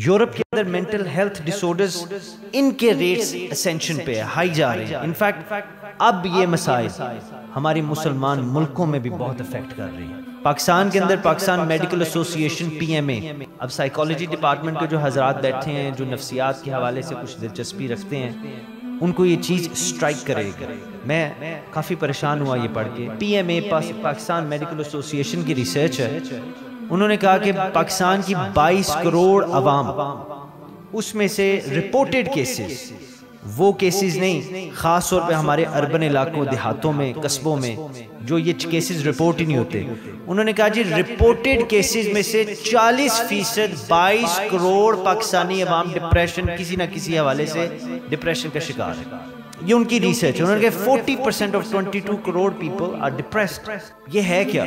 Europe کے اندر mental health ڈسورڈرز ان کے rates ascension پہ ہائی جا رہے ہیں. انفیکٹ اب یہ مسائل ہماری مسلمان ملکوں میں بھی بہت افیکٹ کر رہی ہیں. پاکستان کے اندر پاکستان میڈیکل ایسوسی ایشن PMA، اب سائیکالوجی ڈپارٹمنٹ کے جو حضرات بیٹھے ہیں جو نفسیات کے حوالے سے کچھ دلچسپی رکھتے ہیں، ان کو یہ چیز اسٹرائک کرے گا. میں کافی پریشان ہوا یہ پڑھ کے. PMA پاکستان میڈیکل ایسوسی ایشن کی ریسرچ ہے. انہوں نے کہا کہ پاکستان کی 22 کروڑ عوام، اس میں سے رپورٹڈ کیسز، وہ کیسز نہیں، خاص طور پہ ہمارے اربن علاقوں، دیہاتوں میں، قصبوں میں جو یہ کیسز رپورٹ ہی نہیں ہوتے، انہوں نے کہا جی رپورٹڈ کیسز میں سے 40% 22 کروڑ پاکستانی عوام ڈپریشن کسی نہ کسی حوالے سے ڈپریشن کا شکار ہے. یہ ان کی ریسرچ. انہوں نے کہا 40% of 22 crore people are depressed. یہ ہے کیا؟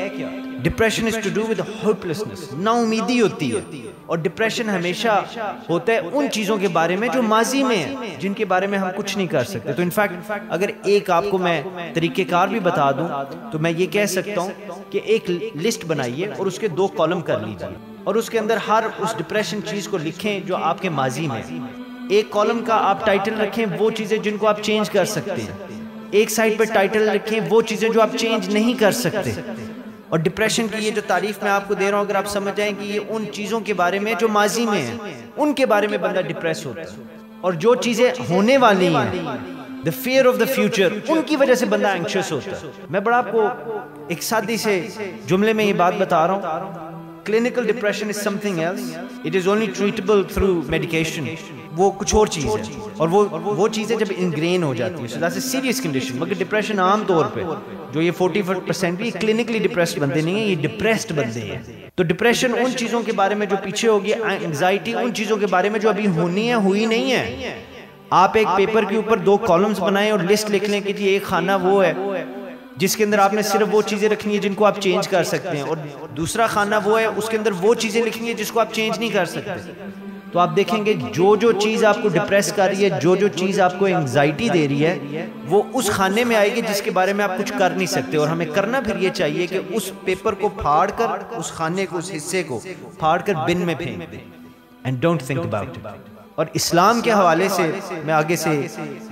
Depression is to do with hopelessness. نا امیدی ہوتی ہے. اور ڈپریشن ہمیشہ ہوتا ہے ان چیزوں کے بارے میں جو ماضی میں ہیں، جن کے بارے میں ہم کچھ نہیں کر سکتے. تو انفیکٹ اگر ایک آپ کو میں طریقہ کار بھی بتا دوں تو میں یہ کہہ سکتا ہوں کہ ایک لسٹ بنائیے اور اس کے 2 کالم کر لیجیے، اور اس کے اندر ہر اس ڈپریشن چیز کو لکھیں جو آپ کے ماضی میں. ایک کالم کا آپ ٹائٹل رکھیں وہ چیزیں جن کو آپ چینج کر سکتے ہیں. ایک سائڈ پہ ٹائٹل رکھیں وہ چیزیں جو آپ چینج نہیں کر سکتے. اور ڈپریشن کی یہ جو تعریف میں آپ کو دے رہا ہوں، اگر آپ سمجھ جائیں کہ یہ ان چیزوں کے بارے میں جو ماضی میں ہیں، ان کے بارے میں بندہ ڈپریس ہوتا ہے. اور جو چیزیں ہونے والی ہیں، the fear of the future، ان کی وجہ سے بندہ اینکشس ہوتا ہے. میں بڑا آپ کو ایک سادی سے جملے میں یہ بات بتا رہا ہوں. Clinical depression is something else. It is only treatable through medication. وہ کچھ اور چیز ہے، اور وہ چیزیں جب انگرین ہو جاتی ہے so that's a serious condition. مگر ڈپریشن عام طور پہ جو یہ 40% بھی کلینکلی ڈپریسڈ بندے نہیں ہیں، یہ ڈپریسڈ بندے ہیں. تو ڈپریشن ان چیزوں کے بارے میں جو پیچھے ہوگی، انگزائٹی ان چیزوں کے بارے میں جو ابھی ہونی ہے، ہوئی نہیں ہے. آپ ایک پیپر کے اوپر 2 کالمز بنائیں اور لسٹ لکھ لیں کہ جی ایک خانہ وہ ہے جس کے اندر آپ نے صرف وہ چیزیں رکھنی ہیں جن کو آپ چینج کر سکتے ہیں، اور دوسرا خانہ وہ ہے اس کے اندر وہ چیزیں لکھنی ہیں جس کو آپ چینج نہیں کر سکتے. تو آپ دیکھیں گے جو چیز آپ کو ڈپریس کر رہی ہے، جو چیز آپ کو انگزائٹی دے رہی ہے، وہ اس خانے میں آئے گی جس کے بارے میں آپ کچھ کر نہیں سکتے. اور ہمیں کرنا پھر یہ چاہیے کہ اس پیپر کو پھاڑ کر، اس خانے کو، اس حصے کو پھاڑ کر بن میں پھینک دیں. And don't think about it. اور اسلام کے حوالے سے میں آگے سے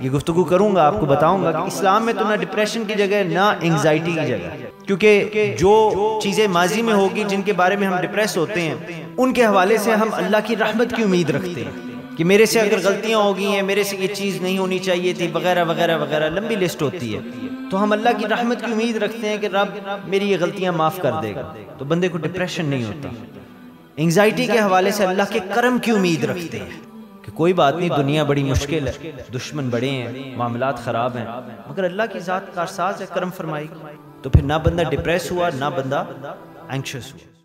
یہ گفتگو کروں گا، آپ کو بتاؤں گا کہ اسلام میں تو نہ ڈپریشن کی جگہ نہ انگزائٹی کی جگہ، کیونکہ جو چیزیں ماضی میں ہوگی جن کے بارے میں ہم ڈپریس ہوتے ہیں، ان کے حوالے سے ہم اللہ کی رحمت کی امید رکھتے ہیں کہ میرے سے اگر غلطیاں ہو گئی ہیں، میرے سے یہ چیز نہیں ہونی چاہیے تھی، وغیرہ وغیرہ وغیرہ، لمبی لسٹ ہوتی ہے. تو ہم اللہ کی رحمت کی امید رکھتے ہیں کہ رب میری یہ غلطیاں معاف کر دے گا، تو بندے کو ڈپریشن نہیں ہوتا. انگزائٹی کے حوالے سے اللہ کے کرم کی امید رکھتے ہیں کہ کوئی بات نہیں، دنیا بڑی مشکل ہے، دشمن بڑے ہیں، معاملات خراب ہیں، مگر اللہ کی ذات کارساز ہے، کرم فرمائے گی. تو پھر نہ بندہ ڈپریس ہوا، نہ بندہ اینکشس ہوا.